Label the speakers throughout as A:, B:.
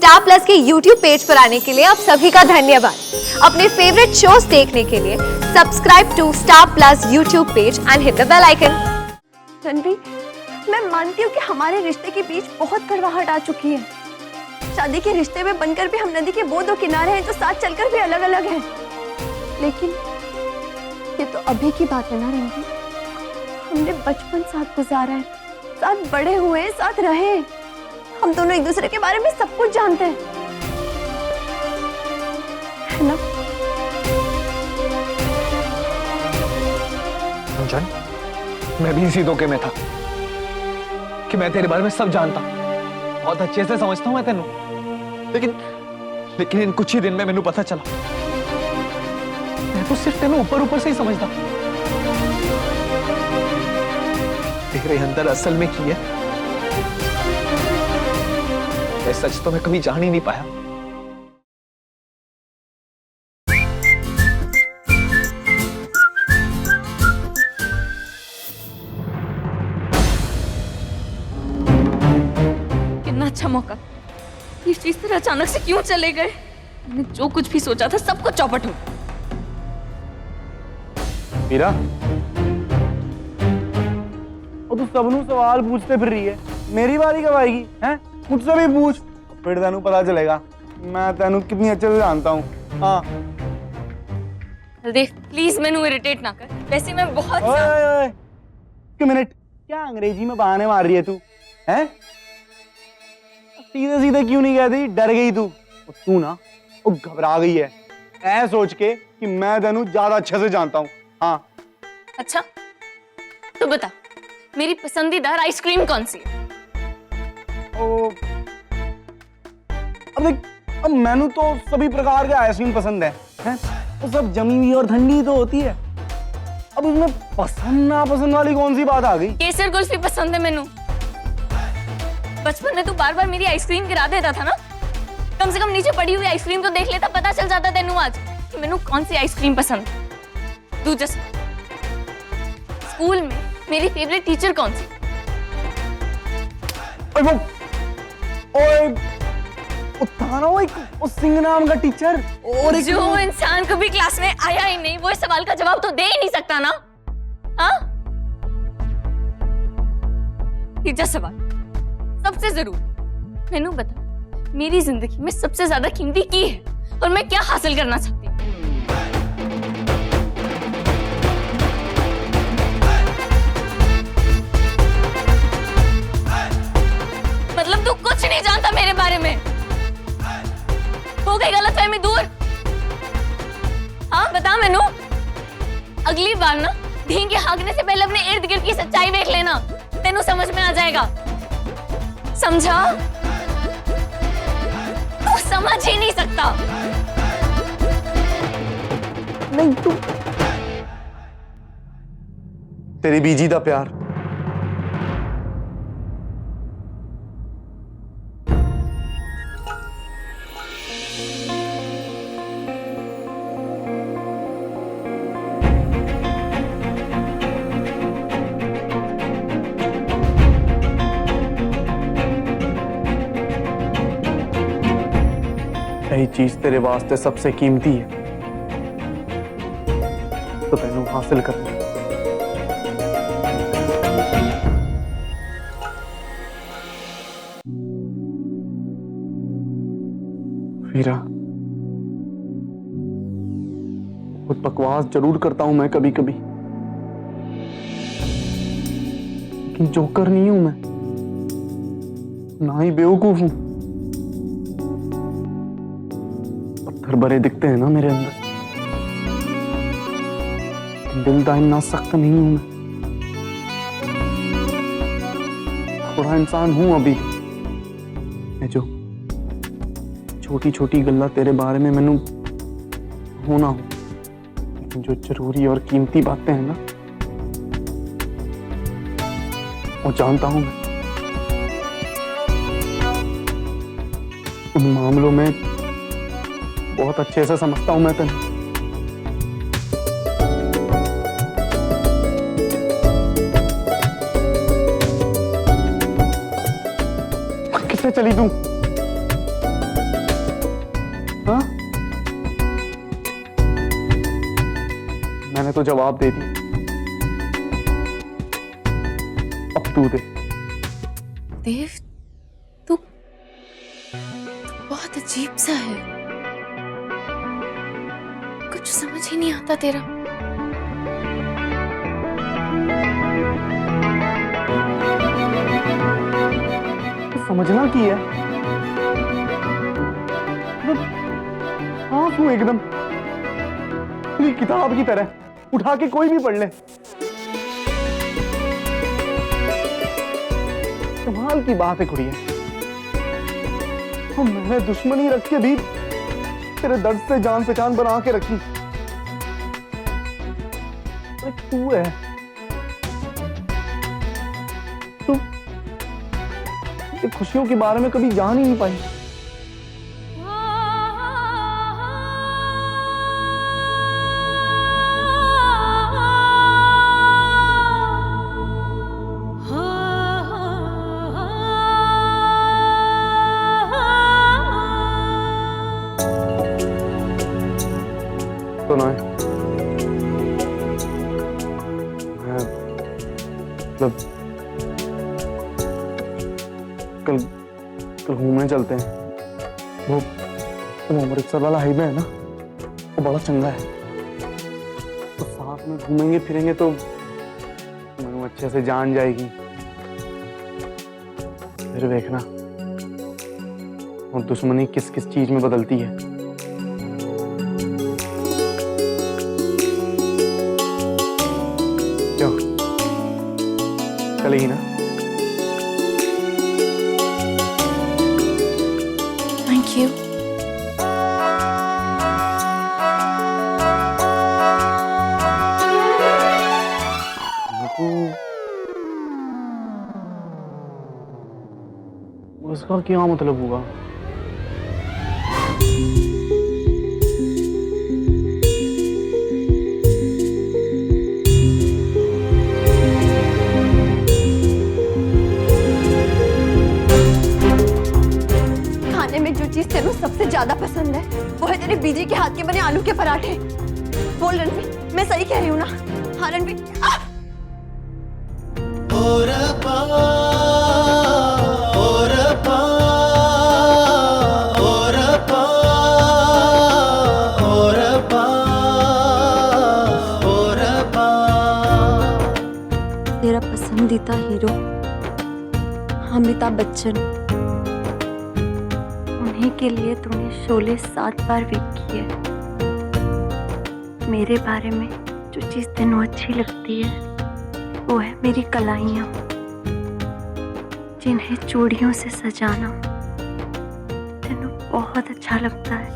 A: Star plus के YouTube page पर आने के लिए आप सभी का धन्यवाद। अपने फेवरेट शोज देखने के लिए subscribe to Star Plus YouTube page and hit the bell icon.
B: Ranvi, मैं मानती हूँ कि हमारे रिश्ते के बीच बहुत कड़वाहट आ चुकी है। शादी के रिश्ते में बनकर भी हम नदी के वो दो किनारे हैं जो साथ चलकर भी अलग अलग हैं। लेकिन ये तो अभी की बात है ना रणवी। हमने बचपन साथ गुजारा है, साथ बड़े हुए, साथ रहे। हम दोनों एक दूसरे के बारे में सब कुछ जानते हैं, है ना?
C: अंजन, मैं भी इसी धोखे में था कि मैं तेरे बारे में सब जानता, बहुत अच्छे से समझता हूं मैं तेनू। लेकिन इन कुछ ही दिन में मैनू पता चला मैं तो सिर्फ तेनू ऊपर ऊपर से ही समझता। तेरे अंदर असल में की है ये सच तो मैं कभी जान ही नहीं पाया।
D: कितना अच्छा मौका, ये चीज तरह अचानक से क्यों चले गए? मैंने जो कुछ भी सोचा था सब कुछ चौपट हो।
E: मीरा, और तू सबनू सवाल पूछते फिर रही है, मेरी बारी कब आएगी? हैं? मुझसे भी पूछ, फिर तेनू पता चलेगा मैं तेनू कितनी अच्छे से जानता हूँ। हाँ,
D: देख प्लीज मैनू इरिटेट ना कर, वैसे मैं बहुत
E: ओए, एक मिनट, क्या अंग्रेजी में बहाने मार रही है तू? हैं? सीधे सीधे क्यों नहीं कहती? डर गई तू? तू ना वो घबरा गई है ऐ सोच के कि मैं तेनू ज्यादा अच्छे से जानता हूँ। हाँ,
D: अच्छा तो बता, मेरी पसंदीदा आइसक्रीम कौन सी है?
E: ओ, अब देख, अब मैनू तो सभी प्रकार के आइसक्रीम पसंद है, हैं? तो सब जमी हुई और ठंडी तो होती है। अब उसमें पसंद नापसंद वाली कौन सी बात आ गई?
D: केसर कुल्फी पसंद है मैनू। बचपन में तू बार बार मेरी आइसक्रीम गिरा देता था ना, कम से कम नीचे पड़ी हुई आइसक्रीम तो देख लेता, पता चल जाता तेनू आज कि मैनू कौन सी आइसक्रीम पसंद है। तू जस्ट स्कूल में मेरी फेवरेट टीचर कौन सी?
E: वो था ना वो सिंह नाम का टीचर, और एक
D: जो इंसान कभी क्लास में आया ही नहीं वो इस सवाल का जवाब तो दे ही नहीं सकता ना। हाँ, तीसरा सवाल सबसे जरूरी, मैनू बता, मेरी जिंदगी में सबसे ज्यादा कीमती की है और मैं क्या हासिल करना चाहती हूँ? मतलब तू कुछ नहीं जानता मेरे बारे में? हो गई गलतफहमी दूर? हाँ बता मैनू, अगली बार ना ढींगे हाँकने से पहले अपने इर्द गिर्द की सच्चाई देख लेना, तेनू समझ में आ जाएगा। समझा? तू समझ ही नहीं सकता।
E: नहीं, तू तेरी बीजी दा प्यार। यही चीज तेरे वास्ते सबसे कीमती है, तो तेनू हासिल करनी। वीरा, बहुत बकवास जरूर करता हूं मैं कभी कभी, लेकिन जोकर नहीं हूं मैं, ना ही बेवकूफ हूं। पत्थर भरे दिखते हैं ना मेरे अंदर, दिल का इतना सख्त नहीं हूं मैं, थोड़ा इंसान हूं अभी। मैं जो छोटी छोटी गल्ला तेरे बारे में मैनू होना हो, लेकिन जो जरूरी और कीमती बातें हैं ना वो जानता हूं मैं। उन मामलों में बहुत अच्छे से समझता हूं मैं तेरे। किससे चली तू? मैंने तो जवाब दे दी, अब तू दे।
D: देव, तू बहुत अजीब सा है, कुछ समझ ही नहीं आता तेरा।
E: समझना की है, हाँ तू एकदम पूरी किताब की तरह उठा के कोई भी पढ़ ले। कमाल की बात है कुड़िया, तो मैंने दुश्मनी रख के भी तेरे दर्द से जान पहचान बना के रखी। अरे तू है, तू ये खुशियों के बारे में कभी जान ही नहीं पाई। तो ना मतलब कल घूमने चलते हैं। वो अमृतसर वाला हाईवे है ना, वो बड़ा चंगा है, तो साथ में घूमेंगे फिरेंगे तो मैं अच्छे से जान जाएगी। फिर देखना और दुश्मनी किस किस चीज में बदलती है। क्यों चलेगी ना?
D: Thank you.
E: उसका क्या मतलब हुआ?
B: खाने में जो चीज तेरे सबसे ज्यादा पसंद है वो है तेरे बीजी के हाथ के बने आलू के पराठे। बोल रणवीर, मैं सही कह रही हूँ ना? हाँ रणवीर। तेरा पसंदीदा हीरो अमिताभ बच्चन, उन्हीं के लिए तूने शोले 7 बार देखी है। मेरे बारे में जो चीज तेनों अच्छी लगती है वो है मेरी कलाइयाँ, जिन्हें चूड़ियों से सजाना तेनों बहुत अच्छा लगता है।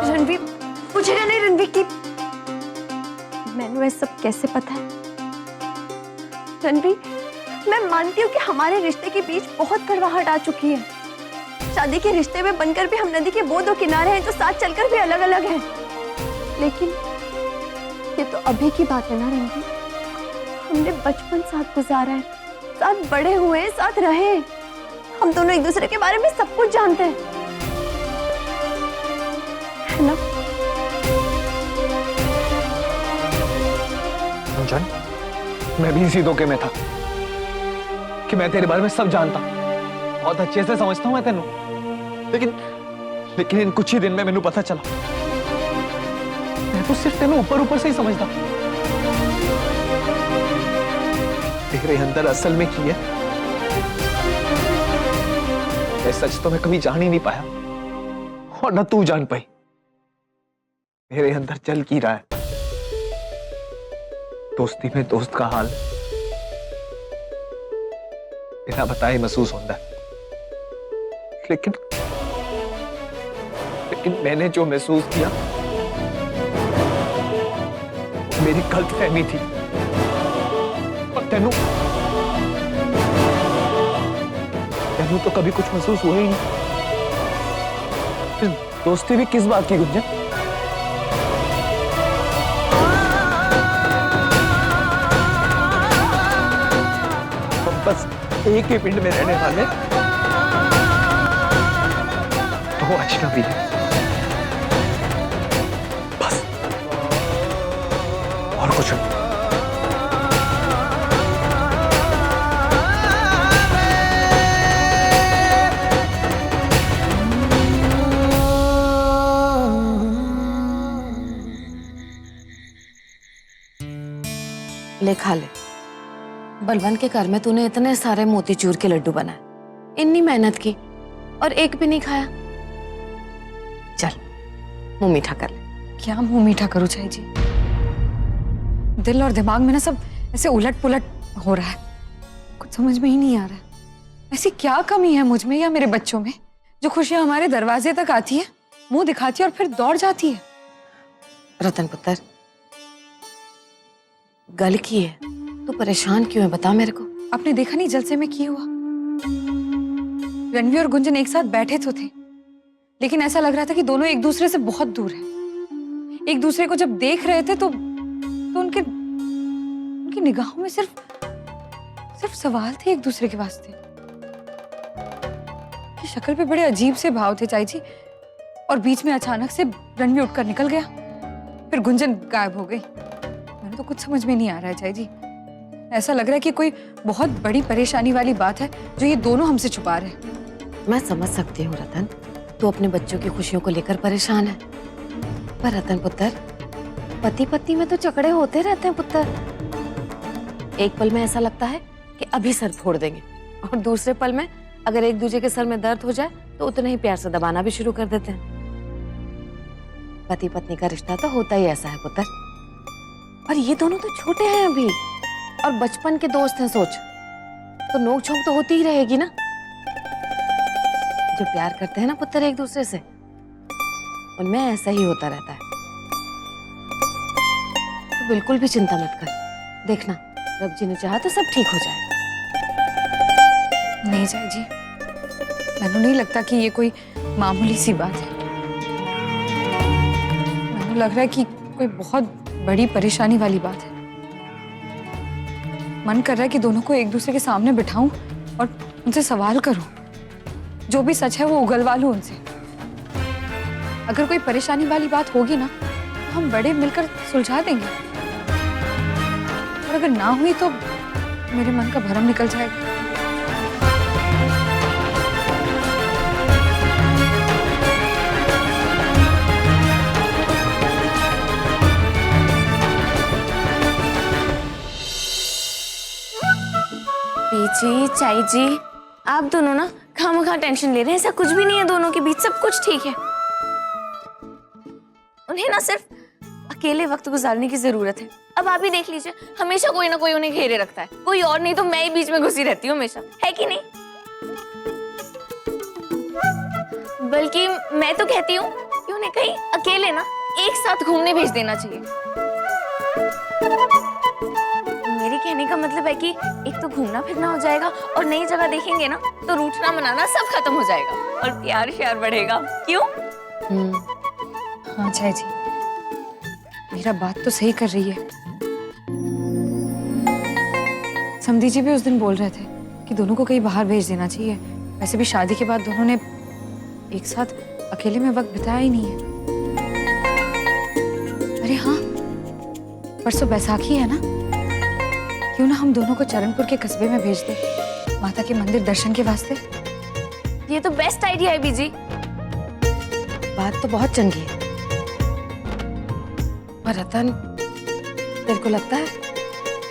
B: रणवीर, पूछेगा नहीं रणवीर की मैंने सब कैसे पता है? रणवीर, मैं मानती हूँ कि हमारे रिश्ते के बीच बहुत कड़वाहट आ चुकी है। शादी के रिश्ते में बनकर भी हम नदी के वो 2 किनारे हैं जो साथ चलकर भी अलग अलग हैं। लेकिन ये तो अभी की बात है ना रणवीर, हमने बचपन साथ गुजारा है, साथ बड़े हुए, साथ रहे। हम दोनों एक दूसरे के बारे में सब कुछ जानते हैं, है ना?
C: अंजन, मैं भी इसी धोखे में था कि मैं तेरे बारे में सब जानता, बहुत अच्छे से समझता हूं मैं तेनू। लेकिन इन कुछ ही दिन में मैनू पता चला, मैं तो सिर्फ तेनू ऊपर ऊपर से ही समझता। तेरे अंदर असल में की है ये सच तो मैं कभी जान ही नहीं पाया, और न तू जान पाई। मेरे अंदर चल की रहा है, दोस्ती में दोस्त का हाल बिना बताए महसूस होता है। लेकिन मैंने जो महसूस किया वो मेरी गलतफहमी थी, और तेनू तो कभी कुछ महसूस हुआ ही नहीं। फिर दोस्ती भी किस बात की गुंजन? हम बस एक ही पिंड में रहने वाले तो अजनबी है बस, और कुछ नहीं।
F: ले खा ले। बलवंत के घर में तूने इतने सारे मोतीचूर के लड्डू बनाए, इतनी मेहनत की और एक भी नहीं खाया। चल मुंह मीठा कर ले।
G: क्या मुंह मीठा करूं चाई जी? दिल और दिमाग में ना सब ऐसे उलट पुलट हो रहा है, कुछ समझ में ही नहीं आ रहा है। ऐसी क्या कमी है मुझ में या मेरे बच्चों में जो खुशियां हमारे दरवाजे तक आती है, मुंह दिखाती है और फिर दौड़ जाती है?
F: रतन पुत्र, गल की है, तू परेशान क्यों है बता मेरे को।
G: आपने देखा नहीं जलसे में क्या हुआ? रणवीर और गुंजन एक साथ बैठे तो थे, लेकिन ऐसा लग रहा था कि दोनों एक दूसरे से बहुत दूर हैं। एक दूसरे को जब देख रहे थे तो उनकी निगाहों में सिर्फ सवाल थे एक दूसरे के वास्ते। की शक्ल पे बड़े अजीब से भाव थे चाई जी, और बीच में अचानक से रणवीर उठकर निकल गया, फिर गुंजन गायब हो गई। मैंने तो कुछ समझ में नहीं आ रहा है चाई जी। ऐसा लग रहा है कि कोई बहुत बड़ी परेशानी वाली बात है जो ये दोनों हमसे छुपा रहे हैं।
F: मैं समझ सकती हूँ रतन, तू अपने बच्चों की खुशियों को लेकर परेशान है, पर रतन पुत्र, पति पत्नी में तो झगड़े होते रहते हैं पुत्र। एक पल में ऐसा लगता है कि अभी सर फोड़ देंगे, और दूसरे पल में अगर एक दूसरे के सर में दर्द हो जाए तो उतना ही प्यार से दबाना भी शुरू कर देते हैं। पति पत्नी का रिश्ता तो होता ही ऐसा है पुत्र। और ये दोनों तो छोटे हैं अभी, और बचपन के दोस्त हैं, सोच तो नोक झोंक तो होती ही रहेगी ना। जो प्यार करते हैं ना पुत्र एक दूसरे से, उनमें ऐसा ही होता रहता है। तो बिल्कुल भी चिंता मत कर, देखना रब जी ने चाहा तो सब ठीक हो जाएगा।
G: नहीं चाई जी, मैंने नहीं लगता कि ये कोई मामूली सी बात है। मैंने लग रहा है कि कोई बहुत बड़ी परेशानी वाली बात है। मन कर रहा है कि दोनों को एक दूसरे के सामने बिठाऊं और उनसे सवाल करूं, जो भी सच है वो उगलवा लूं उनसे। अगर कोई परेशानी वाली बात होगी ना तो हम बड़े मिलकर सुलझा देंगे, और अगर ना हुई तो मेरे मन का भरम निकल जाएगा।
D: जी चाई जी, आप दोनों ना खामखा टेंशन ले रहे हैं, ऐसा कुछ भी नहीं है। दोनों के बीच सब कुछ ठीक है। उन्हें ना सिर्फ अकेले वक्त गुजारने की जरूरत है। अब आप ही देख लीजिए, हमेशा कोई ना कोई उन्हें घेरे रखता है, कोई और नहीं तो मैं ही बीच में घुसी रहती हूँ हमेशा, है कि नहीं? बल्कि मैं तो कहती हूँ कि उन्हें कहीं अकेले ना एक साथ घूमने भेज देना चाहिए। मेरे कहने का मतलब है कि एक तो घूमना फिरना हो जाएगा, और नई जगह देखेंगे ना तो रूठना मनाना सब खत्म हो जाएगा, और प्यार श्यार बढ़ेगा। क्यों?
G: हाँ चाई जी, मेरा बात तो सही कर रही है। समधी जी भी उस दिन बोल रहे थे कि दोनों को कहीं बाहर भेज देना चाहिए। वैसे भी शादी के बाद दोनों ने एक साथ अकेले में वक्त बिताया ही नहीं है। अरे हाँ, परसों बैसाखी है ना, क्यों ना हम दोनों को चरणपुर के कस्बे में भेज दे, माता के मंदिर दर्शन के वास्ते।
D: ये तो बेस्ट आइडिया है बीजी।
F: बात तो बहुत चंगी है, पर रतन, तेरे को लगता है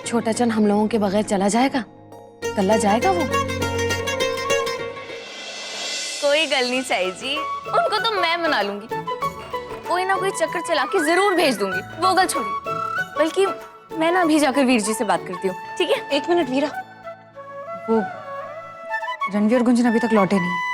F: छोटा चंद हम लोगों के बगैर चला जाएगा? कल्ला जाएगा वो?
D: कोई गल नहीं चाई जी, उनको तो मैं मना लूंगी। कोई ना कोई चक्कर चला के जरूर भेज दूंगी, वो गल छोड़िए। बल्कि मैं ना अभी जाकर वीर जी से बात करती हूँ, ठीक है?
G: एक मिनट वीरा, वो रणवीर और गुंजन अभी तक लौटे नहीं है।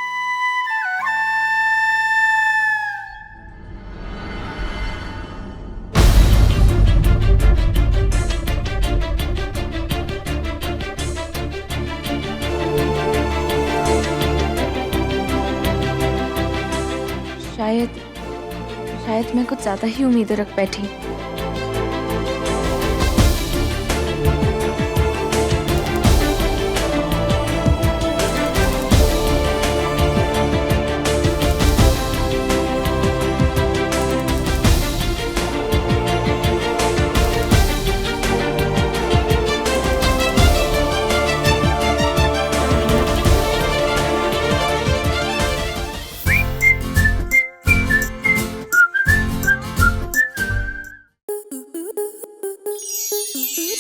F: शायद
D: शायद मैं कुछ ज्यादा ही उम्मीदें रख बैठी।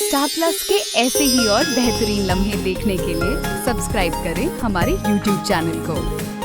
H: स्टार प्लस के ऐसे ही और बेहतरीन लम्हे देखने के लिए सब्सक्राइब करें हमारे YouTube चैनल को।